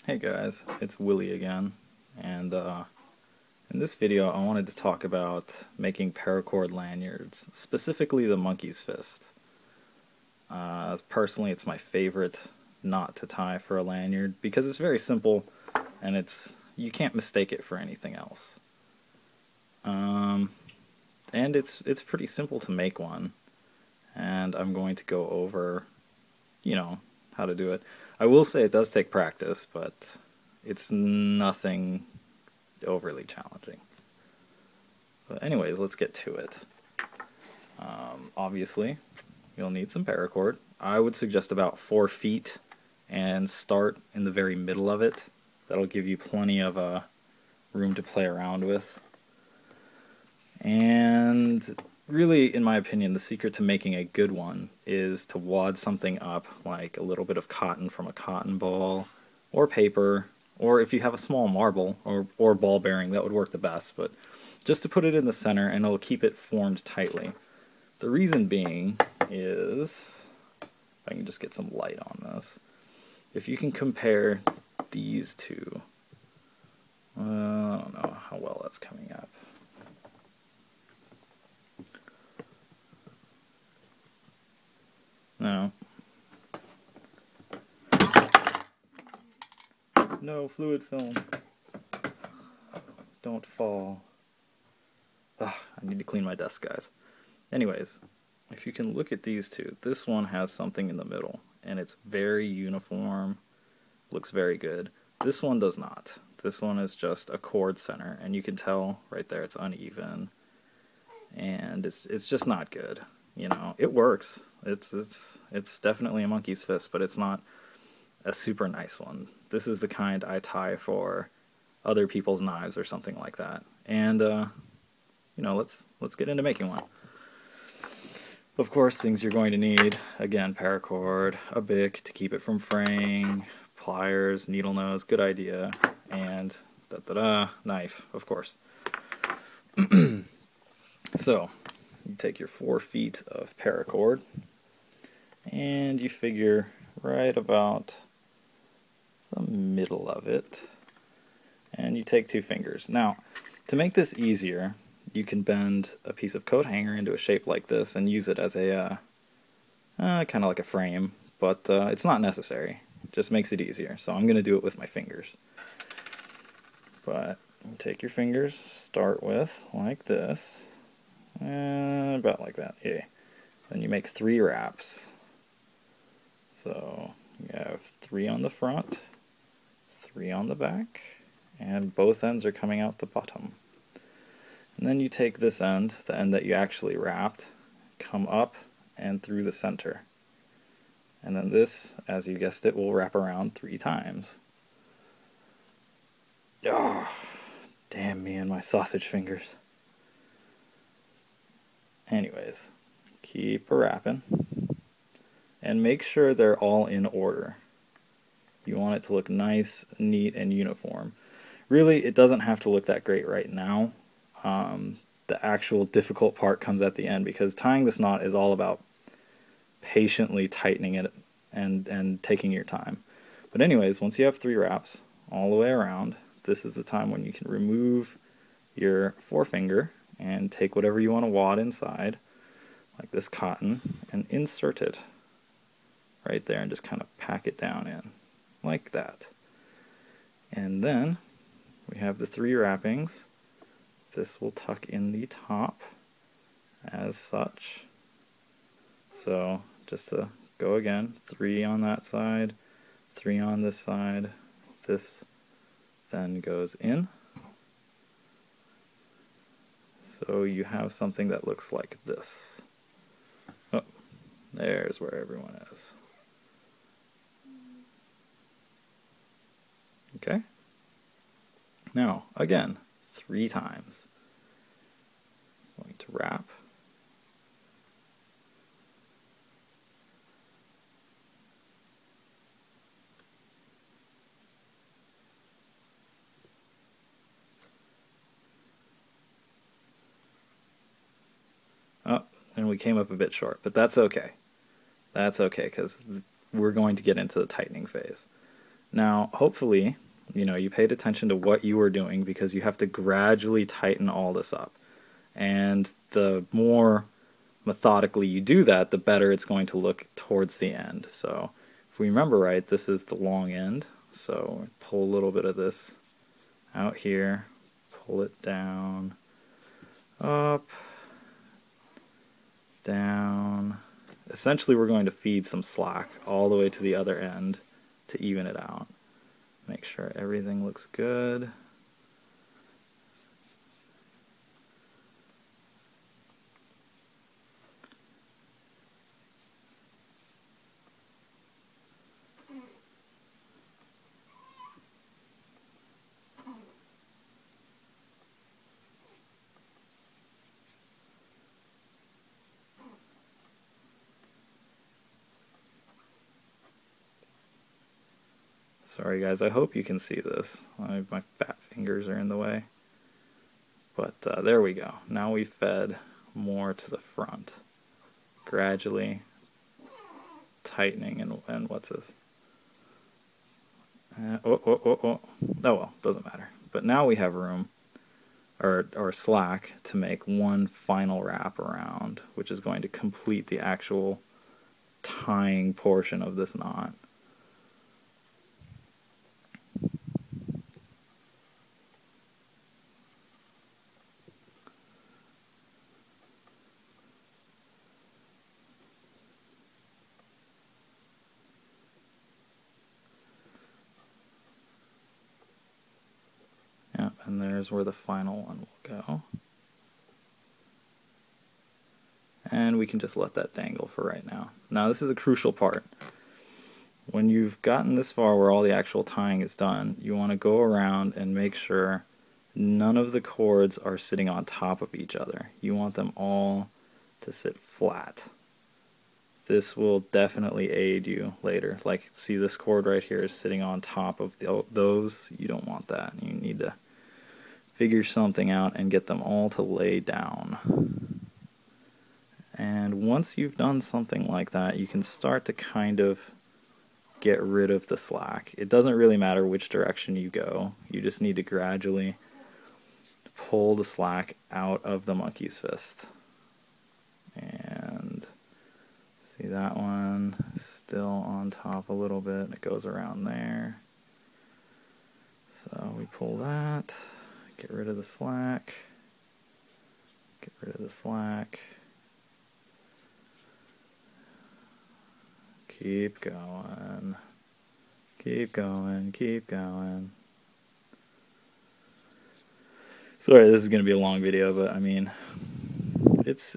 Hey guys, it's Willie again, and in this video I wanted to talk about making paracord lanyards, specifically the monkey's fist. Personally, it's my favorite knot to tie for a lanyard because it's very simple and you can't mistake it for anything else. And it's pretty simple to make one, and I'm going to go over, how to do it. I will say it does take practice, but it's nothing overly challenging. But anyways, let's get to it. Obviously, you'll need some paracord. I would suggest about 4 feet and start in the very middle of it. That'll give you plenty of room to play around with. And really, in my opinion, the secret to making a good one is to wad something up, like a little bit of cotton from a cotton ball, or paper, or if you have a small marble or ball bearing, that would work the best, but just to put it in the center and it'll keep it formed tightly. The reason being is, if I can just get some light on this, if you can compare these two, I don't know how well that's coming up. No. No, fluid film. Don't fall. Ugh, I need to clean my desk, guys. Anyways, if you can look at these two, this one has something in the middle, and it's very uniform, looks very good. This one does not. This one is just a cord center, and you can tell right there it's uneven, and it's just not good. You know, it works. It's definitely a monkey's fist, but it's not a super nice one. This is the kind I tie for other people's knives or something like that. And let's get into making one. Of course, things you're going to need, again, paracord, a bic to keep it from fraying, pliers, needle nose, good idea, and knife, of course. So, you take your 4 feet of paracord, and you figure right about the middle of it, and you take 2 fingers. Now, to make this easier, you can bend a piece of coat hanger into a shape like this and use it as a kind of like a frame, but it's not necessary. It just makes it easier, so I'm going to do it with my fingers. But you take your fingers, start with like this, about like that, yeah. Then you make 3 wraps. So you have 3 on the front, 3 on the back, and both ends are coming out the bottom. And then you take this end, the end that you actually wrapped, come up and through the center. And then this, as you guessed it, will wrap around 3 times. Oh, damn me and my sausage fingers. Anyways, keep wrapping. And make sure they're all in order. You want it to look nice, neat, and uniform. Really, it doesn't have to look that great right now. The actual difficult part comes at the end, because tying this knot is all about patiently tightening it and taking your time. But anyways, once you have 3 wraps all the way around, this is the time when you can remove your forefinger and take whatever you want to wad inside, like this cotton, and insert it right there and just kind of pack it down in, like that. And then we have the 3 wrappings. This will tuck in the top as such. So just to go again, 3 on that side, 3 on this side. This then goes in. So you have something that looks like this. Oh, there's where everyone is. Okay? Now, again, 3 times. I'm going to wrap. Oh, and we came up a bit short, but that's okay. That's okay, because we're going to get into the tightening phase. Now, hopefully, you paid attention to what you were doing, because you have to gradually tighten all this up. And the more methodically you do that, the better it's going to look towards the end. So if we remember right, this is the long end. So pull a little bit of this out here, pull it down, up, down. Essentially, we're going to feed some slack all the way to the other end to even it out. Make sure everything looks good. Sorry guys, I hope you can see this. My fat fingers are in the way. But there we go. Now we fed more to the front. Gradually tightening, and what's this? Oh well, doesn't matter. But now we have room, or slack, to make one final wrap around, which is going to complete the actual tying portion of this knot. Yep, and there's where the final one will go. And we can just let that dangle for right now. Now this is a crucial part. When you've gotten this far where all the actual tying is done, you want to go around and make sure none of the cords are sitting on top of each other. You want them all to sit flat. This will definitely aid you later. Like, see, this cord right here is sitting on top of those. You don't want that. You need to figure something out and get them all to lay down. And once you've done something like that, you can start to kind of get rid of the slack. It doesn't really matter which direction you go. You just need to gradually pull the slack out of the monkey's fist. And see, that one still on top a little bit. It goes around there. So we pull that, get rid of the slack, get rid of the slack. Keep going, keep going, keep going. Sorry, this is going to be a long video, but I mean, it's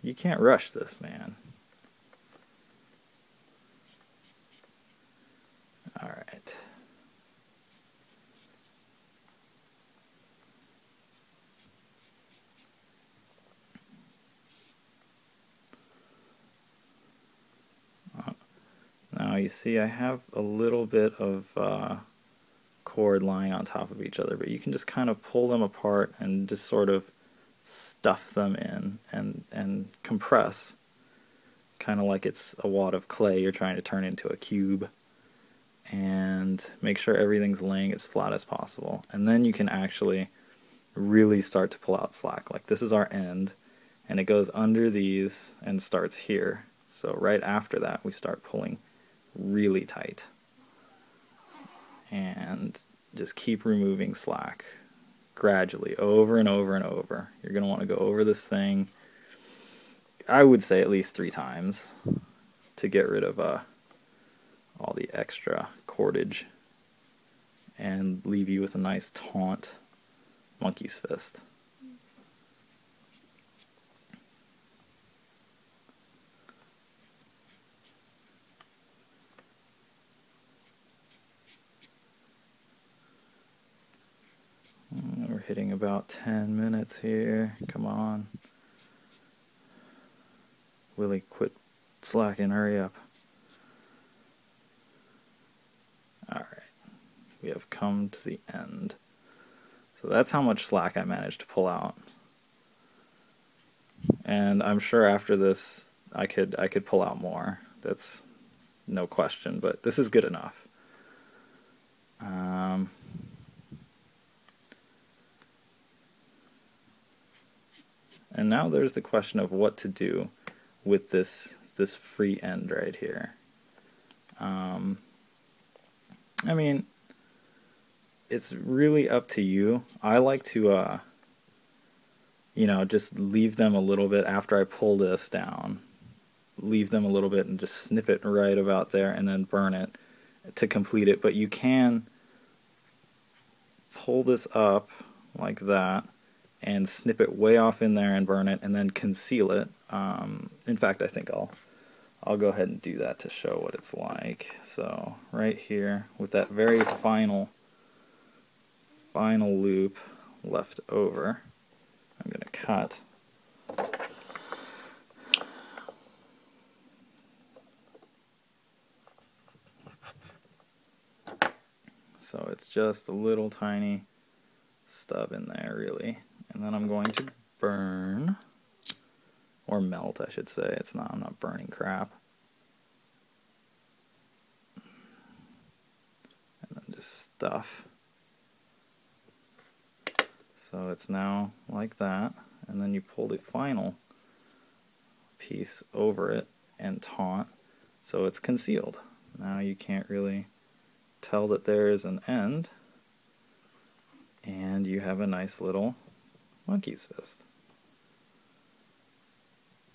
you can't rush this, man. Alright. Now you see I have a little bit of cord lying on top of each other, but you can just kind of pull them apart and just sort of stuff them in and compress, kind of like it's a wad of clay you're trying to turn into a cube, and make sure everything's laying as flat as possible. And then you can actually really start to pull out slack. Like, this is our end, and it goes under these and starts here. So right after that we start pulling really tight, and just keep removing slack gradually, over and over and over. You're going to want to go over this thing, I would say at least 3 times, to get rid of all the extra cordage and leave you with a nice taut monkey's fist. We're hitting about 10 minutes here. Come on. Willie, quit slacking. Hurry up. Alright. We have come to the end. So that's how much slack I managed to pull out. And I'm sure after this I could pull out more. no question, but this is good enough. And now there's the question of what to do with this free end right here. I mean, it's really up to you. I like to, you know, just leave them a little bit after I pull this down. Leave them a little bit and just snip it right about there and then burn it to complete it. But you can pull this up like that and snip it way off in there and burn it and then conceal it. In fact, I think I'll go ahead and do that to show what it's like. So right here with that very final loop left over, I'm going to cut. So it's just a little tiny stub in there, really. And then I'm going to burn, or melt, I should say. I'm not burning crap. And then just stuff. So it's now like that. And then you pull the final piece over it and taunt, so it's concealed. Now you can't really tell that there is an end, and you have a nice little monkey's fist.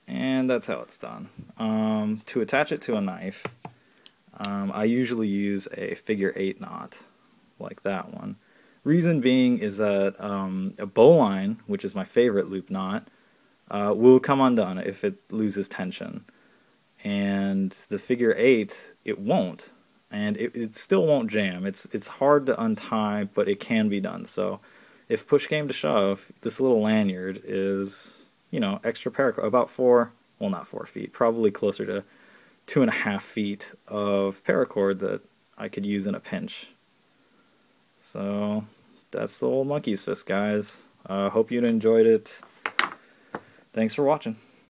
And that's how it's done. To attach it to a knife, I usually use a figure 8 knot, like that one. Reason being is that a bowline, which is my favorite loop knot, will come undone if it loses tension. And the figure 8, it won't. And it still won't jam. It's hard to untie, but it can be done. So if push came to shove, this little lanyard is, you know, extra paracord, about 4, well, not 4 feet, probably closer to 2.5 feet of paracord that I could use in a pinch. So that's the old monkey's fist, guys. Hope you enjoyed it. Thanks for watching.